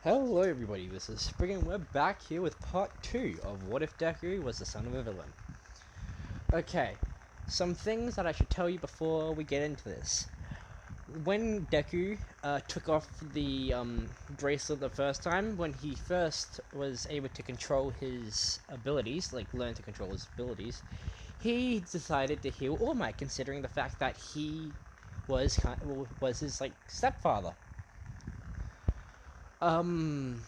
Hello everybody, this is Spring and we're back here with part 2 of What If Deku Was the Son of a Villain. Okay, some things that I should tell you before we get into this. When Deku took off the bracelet the first time, when he first was able to control his abilities, like learn to control his abilities, he decided to heal All Might, considering the fact that he was his like stepfather. And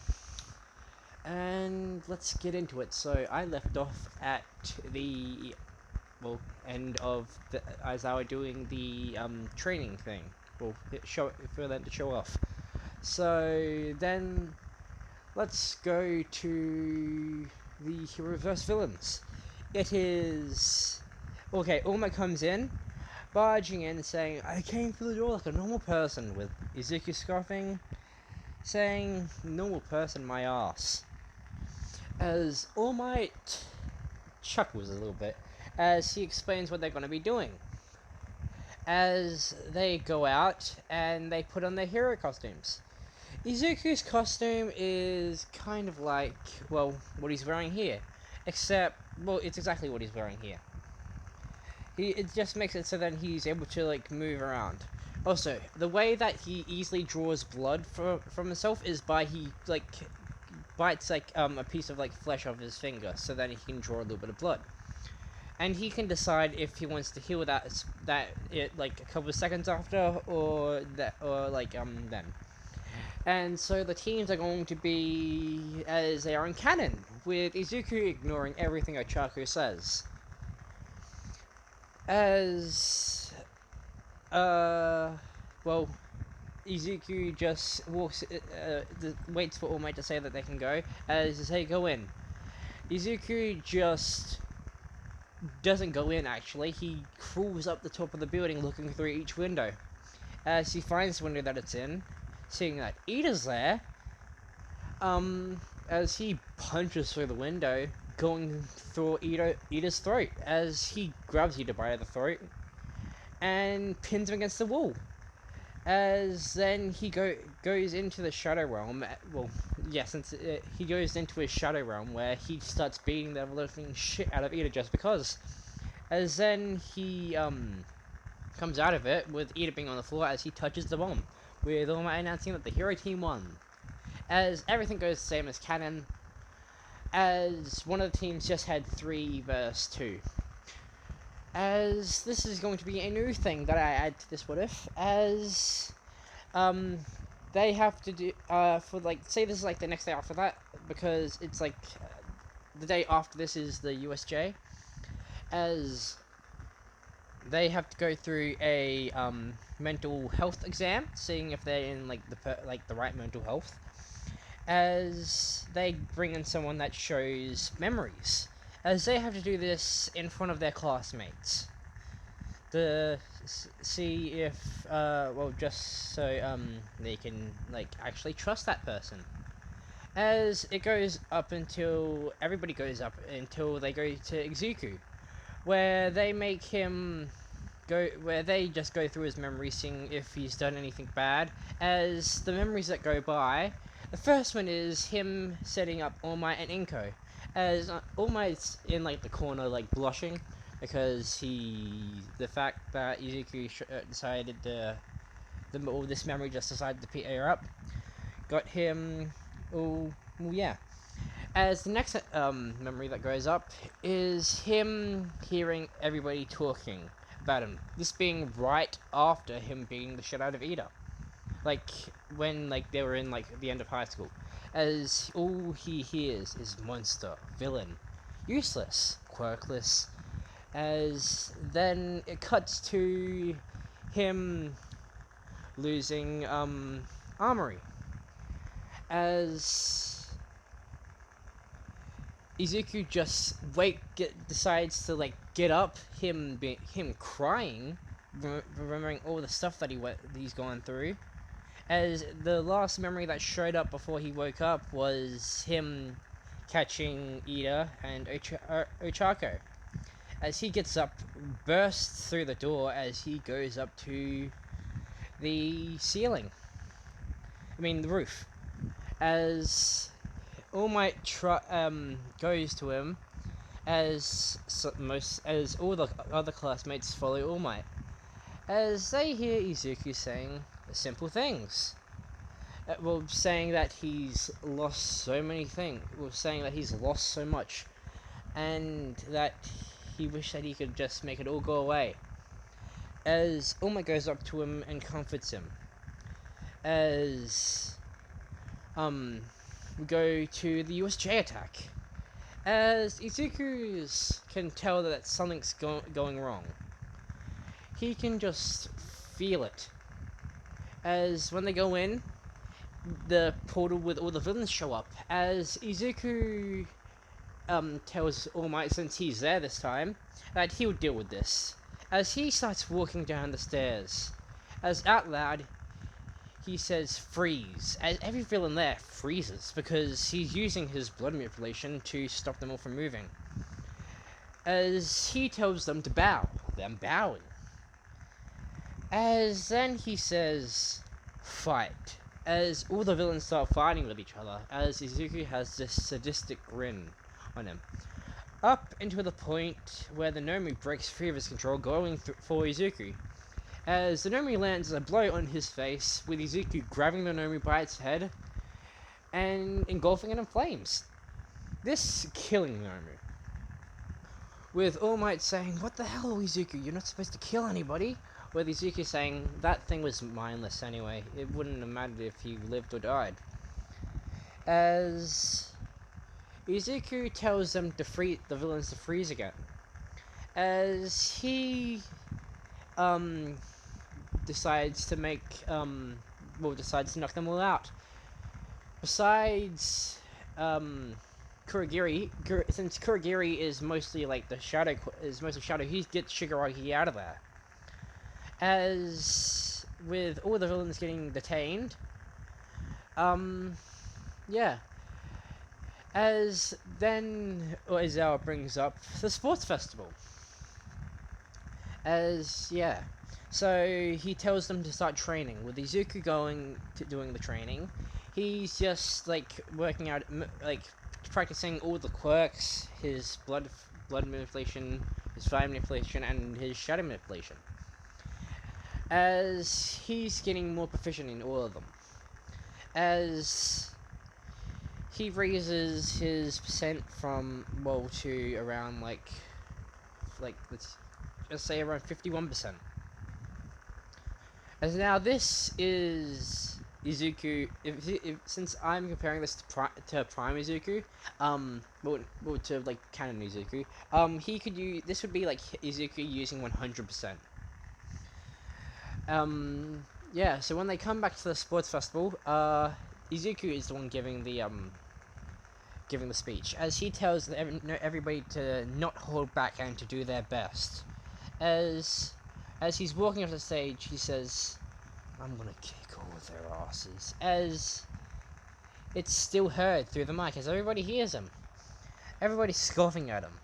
let's get into it. So I left off at the end of as I was doing the training thing. Well, show for them to show off. So then let's go to the reverse villains. It is okay. Uma comes in, barging in, saying, "I came through the door like a normal person," with Izuku scoffing, saying, "Normal person, my ass." As All Might chuckles a little bit as he explains what they're going to be doing. As they go out and they put on their hero costumes. Izuku's costume is kind of like, well, what he's wearing here. Except, well, it's exactly what he's wearing here. It just makes it so that he's able to, like, move around. Also, the way that he easily draws blood from himself is by he, like, bites like a piece of like flesh off his finger so that he can draw a little bit of blood, and he can decide if he wants to heal that it like a couple of seconds after or then. And so the teams are going to be as they are in canon, with Izuku ignoring everything Ochako says. As well, Izuku just waits for All Might to say that they can go, as they say go in. Izuku just doesn't go in, actually. He crawls up the top of the building looking through each window. As he finds the window that it's in, seeing that Ida's there, as he punches through the window, going through Ida's throat, as he grabs Ida by the throat and pins him against the wall. As then he goes into the Shadow Realm. Well, yeah, since he goes into his Shadow Realm, where he starts beating the living shit out of Ida just because. As then he comes out of it with Ida being on the floor as he touches the bomb, with All Might announcing that the hero team won. As everything goes the same as canon, as one of the teams just had 3 versus 2. As this is going to be a new thing that I add to this what if, as they have to do for like, say this is like the next day after that, because it's like the day after this is the USJ, as they have to go through a mental health exam, seeing if they're in like the right mental health, as they bring in someone that shows memories, as they have to do this in front of their classmates to see if just so they can like actually trust that person. As it goes up until everybody goes up until they go to Izuku, where they make him where they just go through his memories, seeing if he's done anything bad. As the memories that go by, the first one is him setting up All Might and Inko, as All Might's in like the corner, like blushing, because the fact that Izuku decided all this memory just decided to pair up, got him. Oh, well, yeah. As the next memory that goes up is him hearing everybody talking about him. This being right after him beating the shit out of Ida, like when like they were in like the end of high school. As all he hears is monster, villain, useless, quirkless. As then it cuts to him losing Armory. As Izuku just decides to like get up, him crying, remembering all the stuff that he's gone through. As the last memory that showed up before he woke up was him catching Ida and Ochako. As he gets up, bursts through the door as he goes up to the ceiling. I mean, the roof. as All Might goes to him, as all the other classmates follow All Might, as they hear Izuku saying simple things. Saying that he's lost so many things. Saying that he's lost so much, and that he wished that he could just make it all go away. As All Might goes up to him and comforts him. As we go to the USJ attack. As Izuku can tell that something's going wrong. He can just feel it. As when they go in, the portal with all the villains show up. As Izuku tells All Might, since he's there this time, that he'll deal with this. As he starts walking down the stairs, as out loud, he says freeze, as every villain there freezes, because he's using his blood manipulation to stop them all from moving. As he tells them to bow, them bowing. As then he says, fight, as all the villains start fighting with each other, as Izuku has this sadistic grin on him. Up until the point where the Nomu breaks free of his control, going for Izuku. As the Nomu lands a blow on his face, with Izuku grabbing the Nomu by its head and engulfing it in flames. This killing Nomu. With All Might saying, "What the hell, Izuku? You're not supposed to kill anybody." With Izuku saying, "That thing was mindless anyway. It wouldn't have mattered if he lived or died." As Izuku tells them to the villains to freeze again. As he decides to knock them all out. Besides Kurogiri, since Kurogiri is mostly like shadow, he gets Shigaraki out of there. As with all the villains getting detained, yeah. As then Oizawa brings up the sports festival. So he tells them to start training. With Izuku doing the training, he's just working out, practicing all the quirks, his blood manipulation, his fire manipulation, and his shadow manipulation. As he's getting more proficient in all of them. As he raises his percent from to around let's just say around 51%. As now this is Izuku. Since I'm comparing this to Prime Izuku, to Canon Izuku, he could use this would be Izuku using 100%. Yeah. So when they come back to the sports festival, Izuku is the one giving the speech, as he tells everybody to not hold back and to do their best. As he's walking off the stage, he says, "I'm gonna kick all of their asses." As it's still heard through the mic, as everybody hears him. Everybody's scoffing at him.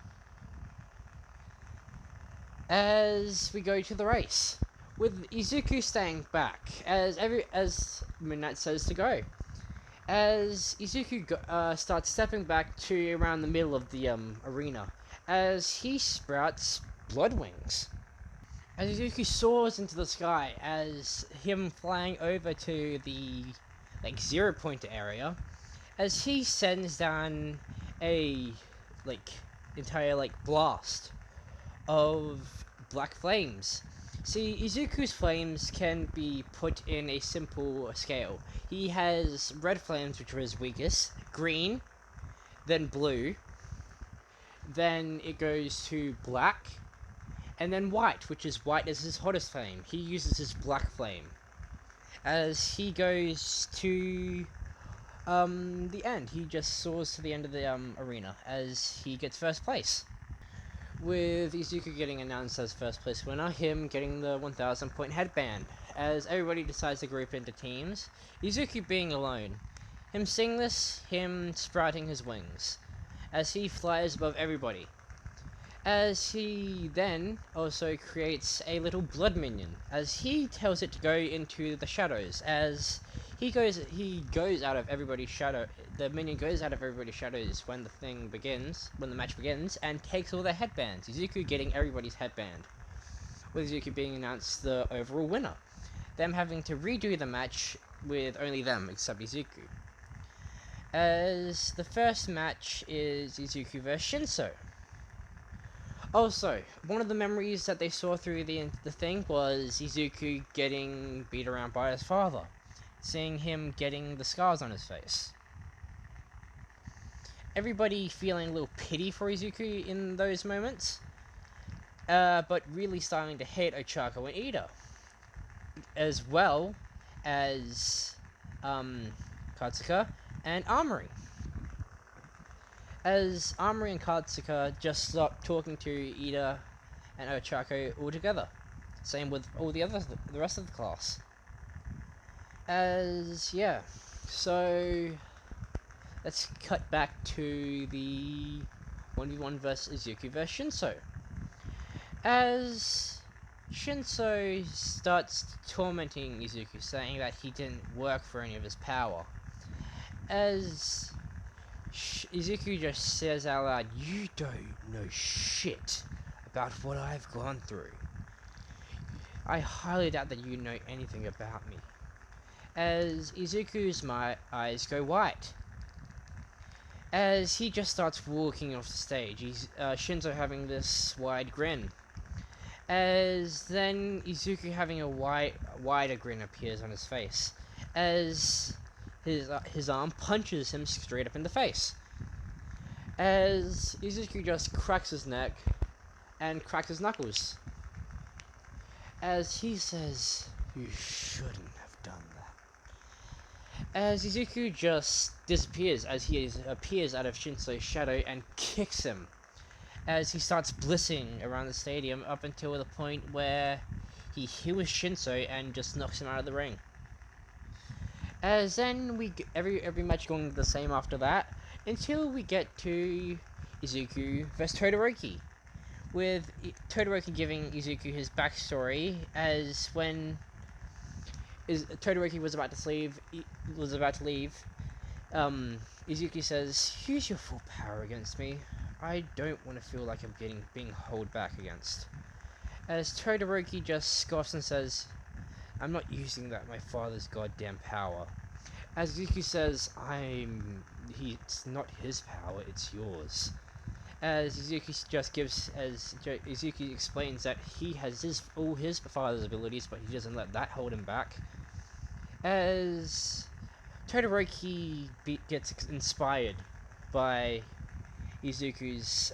As we go to the race, with Izuku staying back, as Moon says to go. As Izuku starts stepping back to around the middle of the arena, as he sprouts blood wings. As Izuku soars into the sky, as him flying over to the 0 point area, as he sends down a entire blast of black flames. See, Izuku's flames can be put in a simple scale. He has red flames, which are his weakest, green, then blue, then it goes to black, and then white, which is his hottest flame. He uses his black flame. As he goes to the end, he just soars to the end of the arena, as he gets first place. With Izuku getting announced as first place winner, him getting the 1000 point headband, as everybody decides to group into teams, Izuku being alone, him seeing this, him sprouting his wings, as he flies above everybody, as he then also creates a little blood minion, as he tells it to go into the shadows, as he goes out of everybody's shadow. The minion goes out of everybody's shadows when the match begins, and takes all their headbands. Izuku getting everybody's headband, with Izuku being announced the overall winner. Them having to redo the match with only them except Izuku. As the first match is Izuku vs Shinso. Also, one of the memories that they saw through the thing was Izuku getting beat around by his father, seeing him getting the scars on his face. Everybody feeling a little pity for Izuku in those moments, but really starting to hate Ochako and Ida, as well as Katsuka and Armory. As Armory and Katsuka just stopped talking to Ida and Ochako altogether. Same with all the rest of the class. So let's cut back to the 1v1 versus Izuku versus Shinso. As Shinso starts tormenting Izuku, saying that he didn't work for any of his power. As Izuku just says out loud, "You don't know shit about what I've gone through. I highly doubt that you know anything about me." As Izuku's eyes go white, as he just starts walking off the stage, Shinso having this wide grin. As then Izuku having a wider grin appears on his face, as his arm punches him straight up in the face. As Izuku just cracks his neck and cracks his knuckles. As he says, "You shouldn't have done that." As Izuku just disappears as he appears out of Shinso's shadow and kicks him. As he starts blissing around the stadium up until the point where he heals Shinso and just knocks him out of the ring. As then every match going the same after that, until we get to Izuku vs Todoroki, with Todoroki giving Izuku his backstory as when Todoroki was about to leave, Izuku says, "Use your full power against me. I don't want to feel like I'm being held back against." As Todoroki just scoffs and says, "I'm not using my father's goddamn power." As Izuku says, it's not his power, it's yours. As Izuku explains that he has all his father's abilities, but he doesn't let that hold him back. As Todoroki gets inspired by Izuku's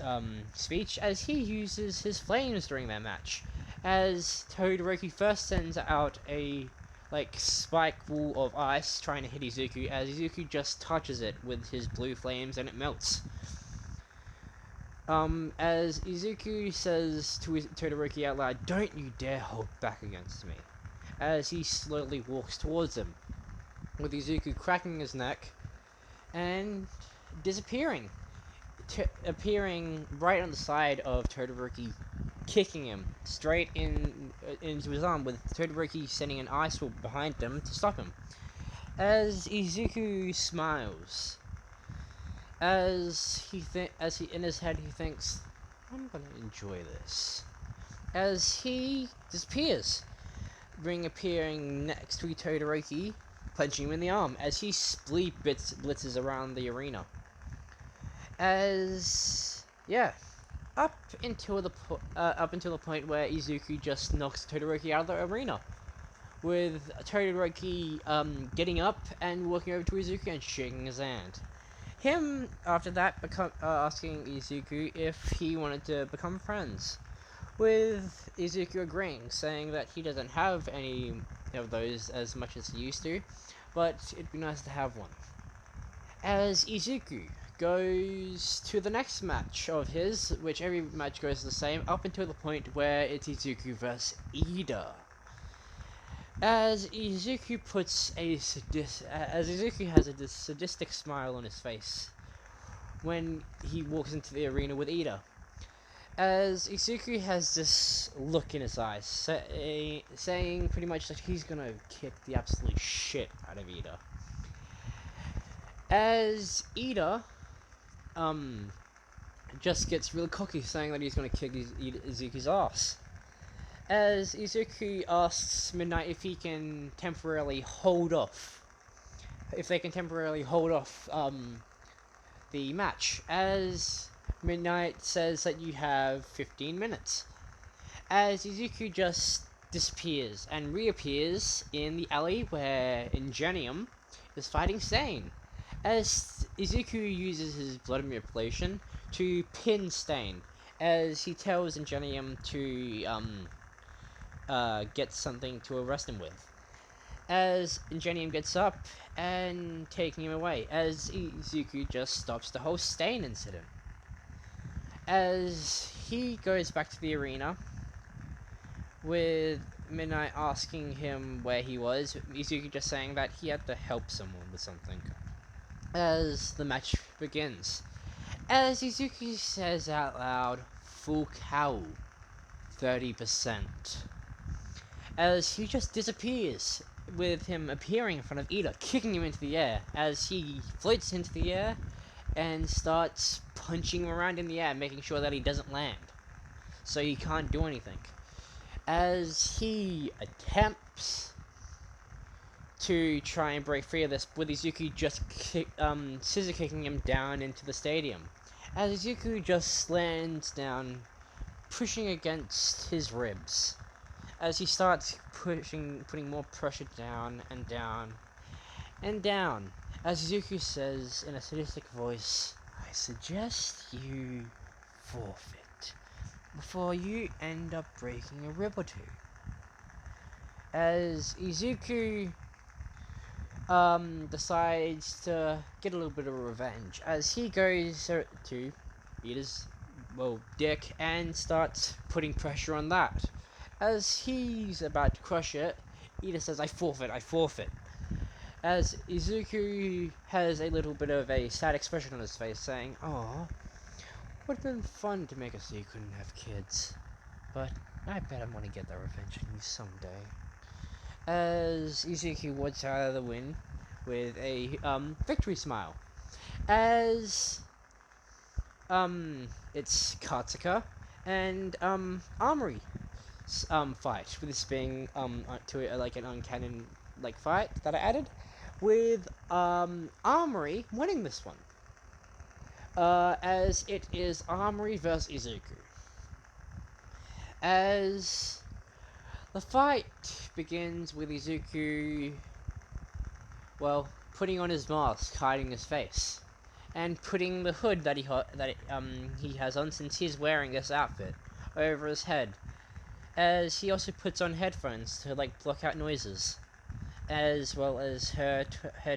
speech, as he uses his flames during their match. As Todoroki first sends out a spike wall of ice trying to hit Izuku, as Izuku just touches it with his blue flames and it melts. As Izuku says to Todoroki out loud, "Don't you dare hold back against me," as he slowly walks towards him, with Izuku cracking his neck and disappearing, appearing right on the side of Todoroki, kicking him straight into his arm, with Todoroki sending an ice wall behind him to stop him. As Izuku smiles, as he in his head he thinks, "I'm gonna enjoy this." As he disappears, appearing next to Todoroki, punching him in the arm as he blitzes around the arena. Up until the point where Izuku just knocks Todoroki out of the arena, with Todoroki getting up and walking over to Izuku and shaking his hand. Him after that asking Izuku if he wanted to become friends, with Izuku agreeing, saying that he doesn't have any of those as much as he used to, but it'd be nice to have one. As Izuku goes to the next match of his, which every match goes the same, up until the point where it's Izuku vs Ida. As Izuku has a sadistic smile on his face when he walks into the arena with Ida. as Izuku has this look in his eyes, saying pretty much that he's gonna kick the absolute shit out of Ida. As Ida, just gets really cocky, saying that he's gonna kick Izuku's ass. As Izuku asks Midnight if he can temporarily hold off, if they can temporarily hold off, the match, as Midnight says that you have 15 minutes. As Izuku just disappears and reappears in the alley where Ingenium is fighting Stain. As Izuku uses his blood manipulation to pin Stain, as he tells Ingenium to get something to arrest him with. As Ingenium gets up and taking him away, as Izuku just stops the whole Stain incident. As he goes back to the arena, with Midnight asking him where he was, Izuku just saying that he had to help someone with something. As the match begins, as Izuku says out loud, "Full cow, 30%. As he just disappears, with him appearing in front of Ida, kicking him into the air, as he floats into the air and starts punching him around in the air, making sure that he doesn't land, so he can't do anything. As he attempts to try and break free of this, with Izuku just scissor kicking him down into the stadium. As Izuku just lands down, pushing against his ribs. As he starts putting more pressure down and down and down. As Izuku says in a sadistic voice, "I suggest you forfeit before you end up breaking a rib or two." As Izuku decides to get a little bit of revenge, as he goes to Ida's dick and starts putting pressure on that. As he's about to crush it, Ida says, "I forfeit, I forfeit." As Izuku has a little bit of a sad expression on his face, saying, "Oh, would have been fun to make it so you couldn't have kids, but I bet I'm gonna get that revenge on you someday." As Izuku walks out of the win with a victory smile. As it's Katsuka and Armory fight, with this being to like an uncanon like fight that I added, with Armory winning this one. As it is Armory versus Izuku. As the fight begins with Izuku, putting on his mask, hiding his face, and putting the hood that he has on, since he's wearing this outfit, over his head. As he also puts on headphones to block out noises, as well as her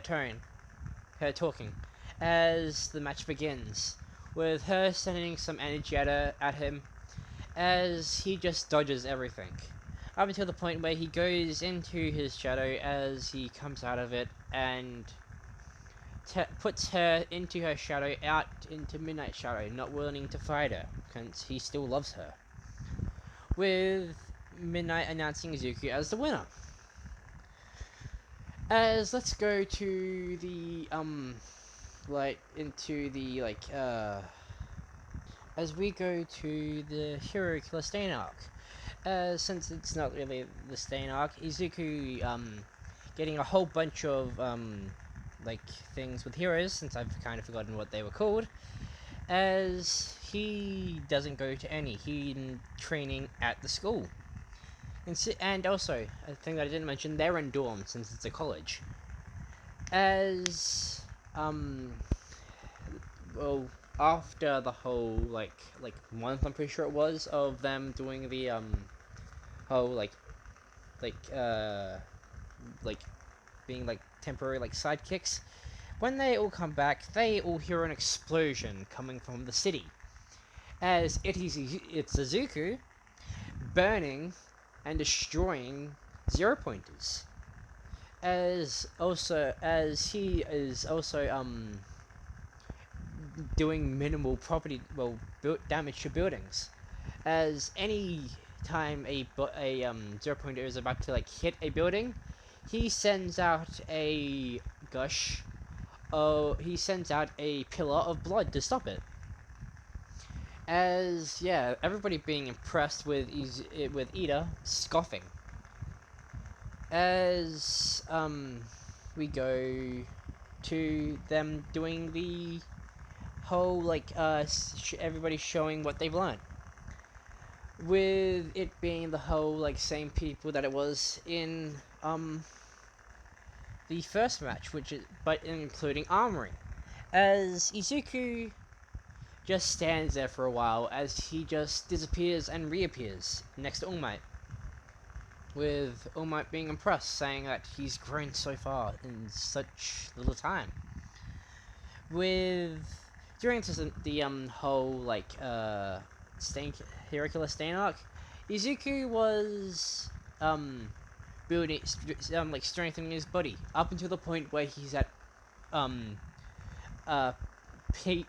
talking. As the match begins, with her sending some energy at him, as he just dodges everything, up until the point where he goes into his shadow, as he comes out of it and puts her into her shadow, out into Midnight's shadow, not willing to fight her, since he still loves her. With Midnight announcing Izuku as the winner. As let's go to the as we go to the Hero Killer Stain arc. Since it's not really the Stain arc, Izuku getting a whole bunch of things with heroes, since I've kind of forgotten what they were called, as he doesn't go to any. He's training at the school. And also, a thing that I didn't mention, they're in dorms, since it's a college. As after the whole month, I'm pretty sure it was, of them doing the whole being temporary sidekicks, when they all come back, they all hear an explosion coming from the city, as it's Izuku burning and destroying Zero Pointers, as he is also doing minimal damage to buildings, As any time a 0.0 is about to like hit a building, he sends out a gush. Oh, he sends out a pillar of blood to stop it. As yeah, everybody being impressed with Ida scoffing. As we go to them doing the whole like everybody showing what they've learned, with it being the whole like same people that it was in the first match, which is but including Armory, as Izuku just stands there for a while as he just disappears and reappears next to All Might, with All Might being impressed, saying that he's grown so far in such little time. With during the whole like stain Hero Killer Stain arc, Izuku was building like strengthening his body up until the point where he's at um uh peak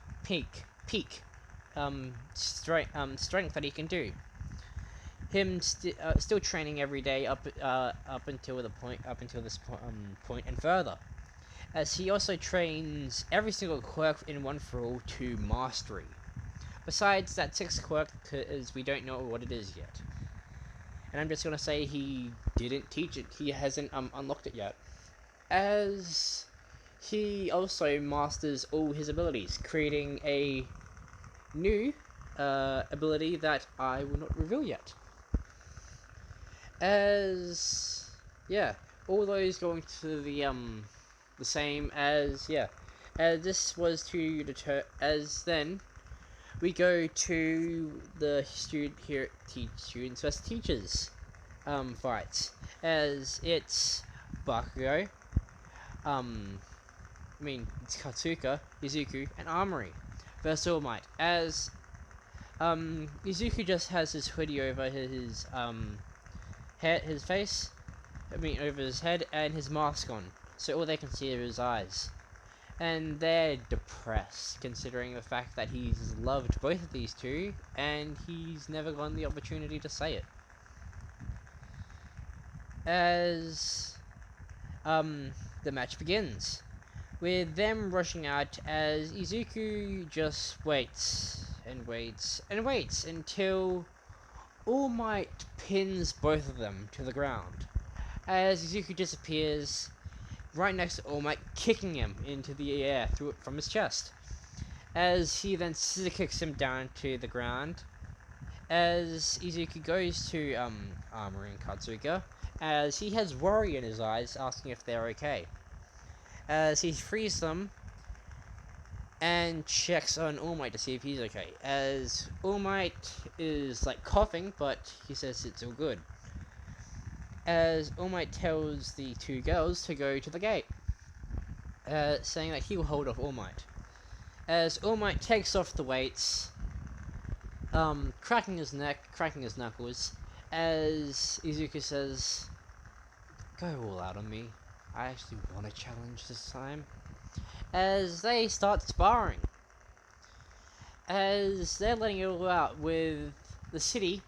strength that he can do. Still training every day up until this point and further, as he also trains every single quirk in one for all to mastery. Besides that sixth quirk, because we don't know what it is yet. And I'm just gonna say he didn't teach it. He hasn't unlocked it yet. As he also masters all his abilities, creating a new ability that I will not reveal yet. As yeah, all those going to the same as yeah. As this was to deter. As then we go to the students versus teachers fights, as it's Bakugo, it's Katsuka, Izuku, and Armory versus All Might, as Izuku just has his hoodie over his face, over his head, and his mask on, so all they can see are his eyes. And they're depressed, considering the fact that he's loved both of these two, and he's never gotten the opportunity to say it. As the match begins, with them rushing out, as Izuku just waits and waits and waits until All Might pins both of them to the ground. As Izuku disappears right next to All Might, kicking him into the air from his chest. As he then scissor kicks him down to the ground. As Izuku goes to Armory and Katsuka, as he has worry in his eyes, asking if they're okay. As he frees them and checks on All Might to see if he's okay. As All Might is like coughing, but he says it's all good. As All Might tells the two girls to go to the gate, saying that he will hold off All Might. As All Might takes off the weights, cracking his neck, cracking his knuckles, as Izuku says, "Go all out on me. I actually want a challenge this time." As they start sparring, as they're letting it all out, with the city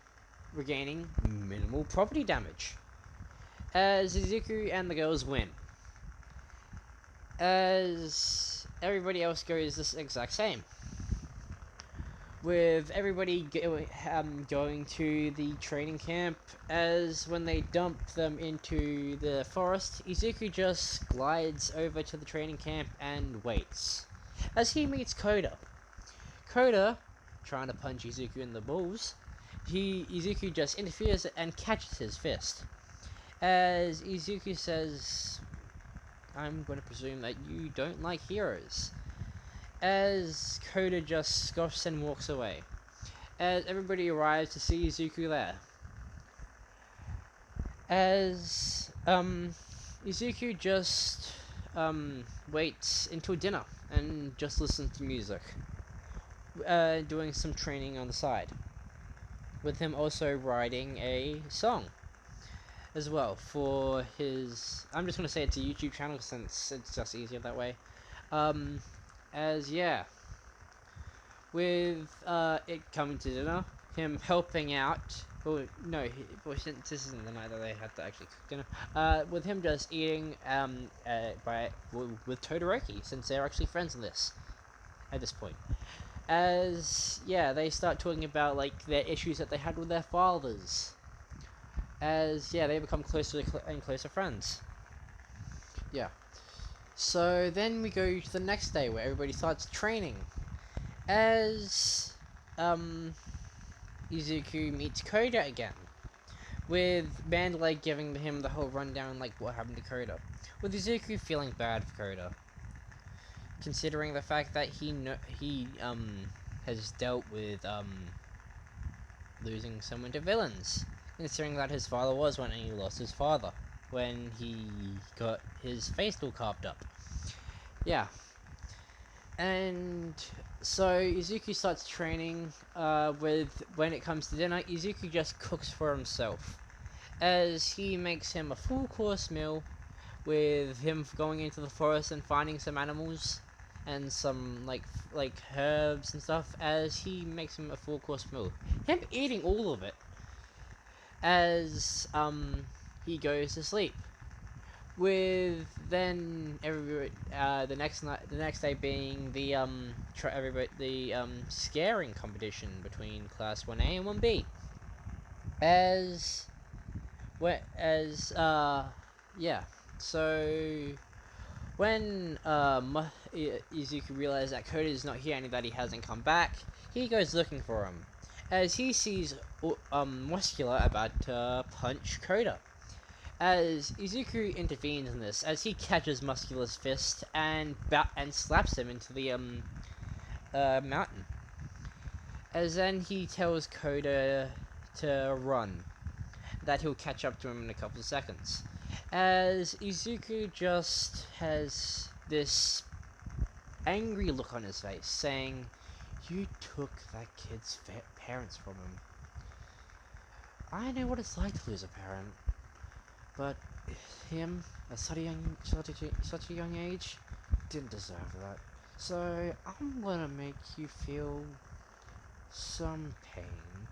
regaining minimal property damage, as Izuku and the girls win, as everybody else goes this exact same, with everybody going to the training camp. As when they dump them into the forest, Izuku just glides over to the training camp and waits, as he meets Koda. Koda, trying to punch Izuku in the balls, Izuku just interferes and catches his fist. As Izuku says, "I'm going to presume that you don't like heroes." As Koda just scoffs and walks away, as everybody arrives to see Izuku there. As Izuku just waits until dinner and just listens to music, doing some training on the side, with him also writing a song as well for his, I'm just going to say it's a YouTube channel since it's just easier that way. As yeah, with it coming to dinner, him helping out. Well, no, well, since this isn't the night that they have to actually cook dinner. With him just eating with Todoroki, since they're actually friends in this at this point. As yeah, they start talking about like their issues that they had with their fathers. As yeah, they become closer and closer friends. Yeah. So then we go to the next day where everybody starts training. As um Izuku meets Koda again, with Mandalay giving him the whole rundown like what happened to Koda. With Izuku feeling bad for Koda, considering the fact that he has dealt with losing someone to villains, considering that his father was one and he lost his father when he got his face all carved up. Yeah. And so Izuku starts training with when it comes to dinner, Izuku just cooks for himself. As he makes him a full course meal with him going into the forest and finding some animals and some like herbs and stuff as he makes him a full course meal. Him eating all of it as he goes to sleep. With then every the next day being the scaring competition between class 1A and 1B. As yeah. So when Izuku realizes that Koda is not here and that he hasn't come back, he goes looking for him. As he sees Muscular about to punch Koda. As Izuku intervenes in this, as he catches Muscular's fist and slaps him into the mountain. As then he tells Koda to run, that he'll catch up to him in a couple of seconds. As Izuku just has this angry look on his face, saying, "You took that kid's parents from him. I know what it's like to lose a parent, but him, at such a young age, didn't deserve that. So I'm gonna make you feel some pain.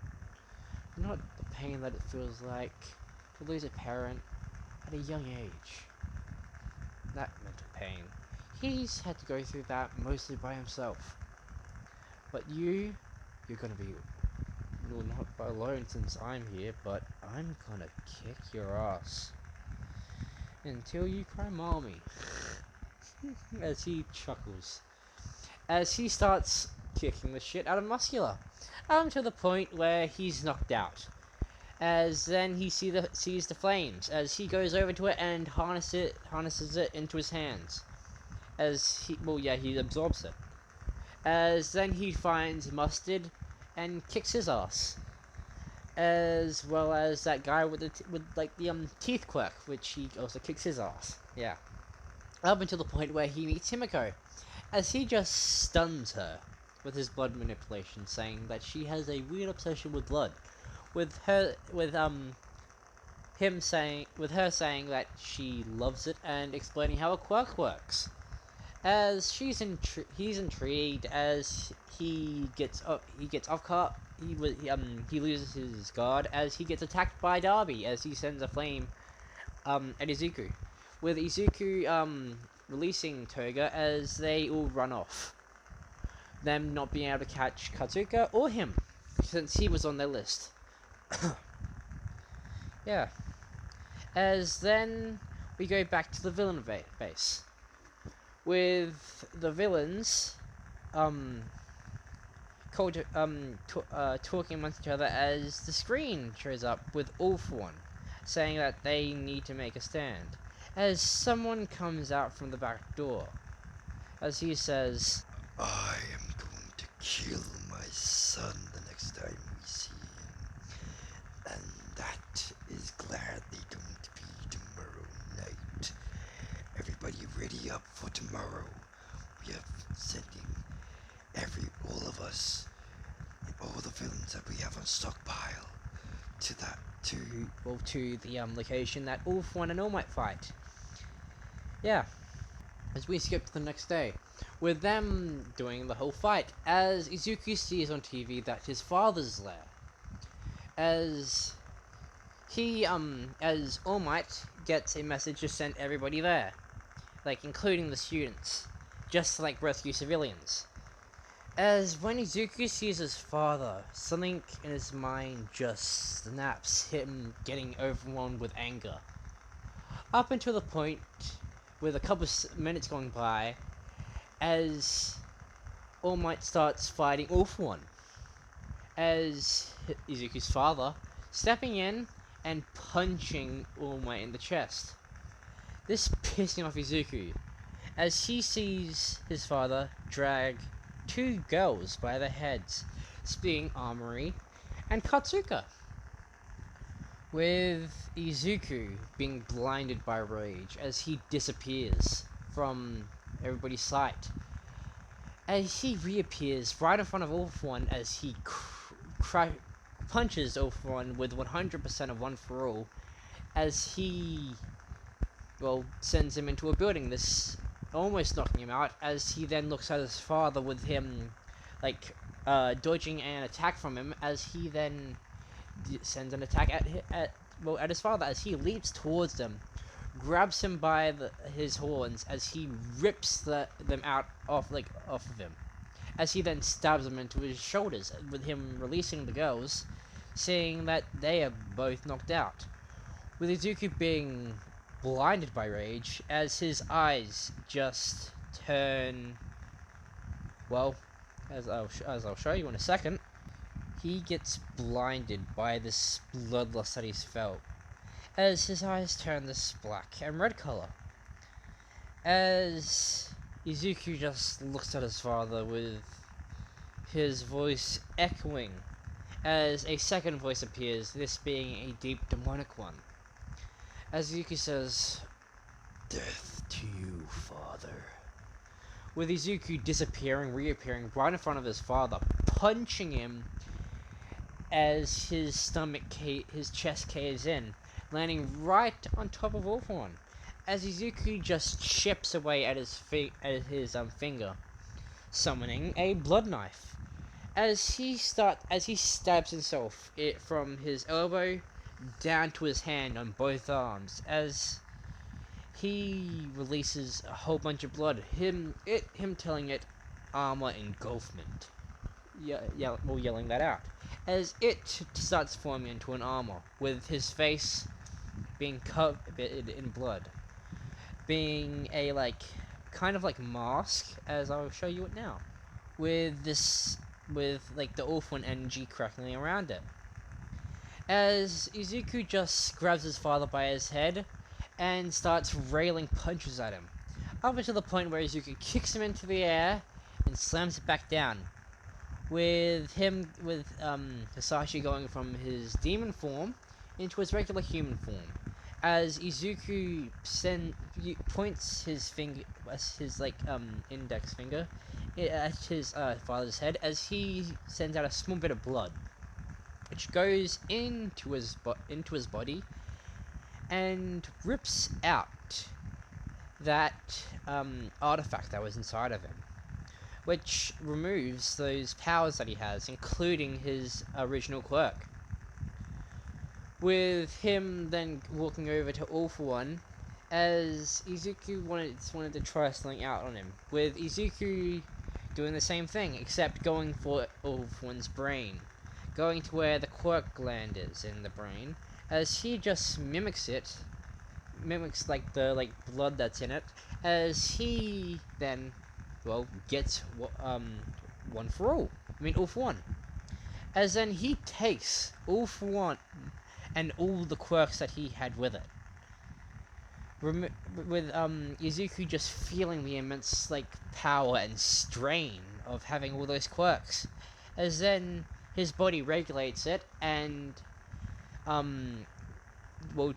Not the pain that it feels like to lose a parent at a young age. That mental pain. He's had to go through that mostly by himself. But you're gonna be, well, not alone since I'm here, but I'm gonna kick your ass. Until you cry mommy." As he chuckles. As he starts kicking the shit out of Muscular. To the point where he's knocked out. As then he sees the flames. As he goes over to it and harnesses it into his hands. He absorbs it. As then he finds Mustard and kicks his ass. As well as that guy with the teeth quirk, which he also kicks his ass. Yeah. Up until the point where he meets Himiko, as he just stuns her with his blood manipulation, saying that she has a weird obsession with blood. With her saying that she loves it and explaining how a quirk works. As he's intrigued as he gets off guard. He loses his guard as he gets attacked by Darby as he sends a flame at Izuku, with Izuku releasing Toga as they all run off. Them not being able to catch Katsuka or him, since he was on their list. Yeah. As then we go back to the villain base, with the villains talking amongst each other as the screen shows up with All For One, saying that they need to make a stand. As someone comes out from the back door, as he says, "I am going to kill my son the next time we see him. And that is gladly going to be tomorrow night. Everybody ready up for tomorrow. We are sending all of us, and all the villains that we have on stockpile to the location that All For One and All Might fight. Yeah. As we skip to the next day, with them doing the whole fight, as Izuku sees on TV that his father's there. as as All Might gets a message to send everybody there, like including the students, just to like rescue civilians. As when Izuku sees his father, something in his mind just snaps, him getting overwhelmed with anger. Up until the point with a couple minutes going by, as All Might starts fighting All For One, as Izuku's father stepping in and punching All Might in the chest. This pissing off Izuku, as he sees his father drag two girls by their heads, being Armory and Katsuka, with Izuku being blinded by rage as he disappears from everybody's sight. As he reappears right in front of All For One as he punches All For One with 100% of One For All, as he, well, sends him into a building, this almost knocking him out, as he then looks at his father with him, like, dodging an attack from him, as he then sends an attack at his father, as he leaps towards them, grabs him by his horns, as he rips them out off of him, as he then stabs them into his shoulders, with him releasing the girls, seeing that they are both knocked out, with Izuku being blinded by rage, as his eyes just turn, well, as I'll show you in a second, he gets blinded by this bloodlust that he's felt, as his eyes turn this black and red color, as Izuku just looks at his father with his voice echoing, as a second voice appears, this being a deep demonic one, as Izuku says, "Death to you, father." with Izuku disappearing, reappearing right in front of his father, punching him as his chest caves in, landing right on top of All For One, as Izuku just chips away at his finger, summoning a blood knife, as he stabs himself from his elbow down to his hand on both arms, as he releases a whole bunch of blood, him telling it armor engulfment, yelling that out, as it starts forming into an armor, with his face being covered in blood, being a kind of like mask, as I'll show you it now, with like the All For One energy crackling around it, as Izuku just grabs his father by his head and starts railing punches at him, up until the point where Izuku kicks him into the air and slams it back down, with Hisashi going from his demon form into his regular human form, as Izuku points his finger, his index finger, at his father's head, as he sends out a small bit of blood, which goes into his body and rips out that artifact that was inside of him, which removes those powers that he has, including his original quirk. With him then walking over to All For One, as Izuku wanted to try something out on him, with Izuku doing the same thing, except going for All For One's brain, going to where the quirk gland is in the brain, as he just mimics the blood that's in it, as he then, well, gets One For All. All For One. As then he takes All For One and all the quirks that he had with it. With Izuku just feeling the immense power and strain of having all those quirks, as then his body regulates it and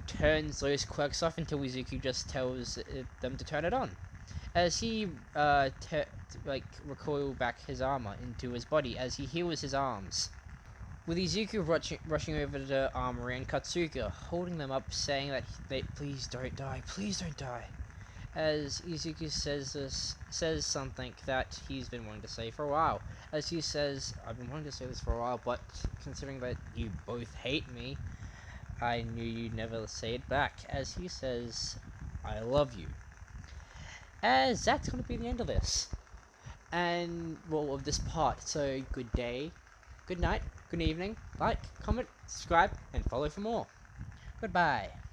turns those quirks off until Izuku just tells them to turn it on, as he recoil back his armor into his body as he heals his arms, with Izuku rushing over to Armory and Katsuka, holding them up, saying that please don't die, as Izuku says something that he's been wanting to say for a while. As he says, I've been wanting to say this for a while, but considering that you both hate me, I knew you'd never say it back. As he says, I love you. As that's going to be the end of this. And, well, of this part. So, good day, good night, good evening, like, comment, subscribe, and follow for more. Goodbye.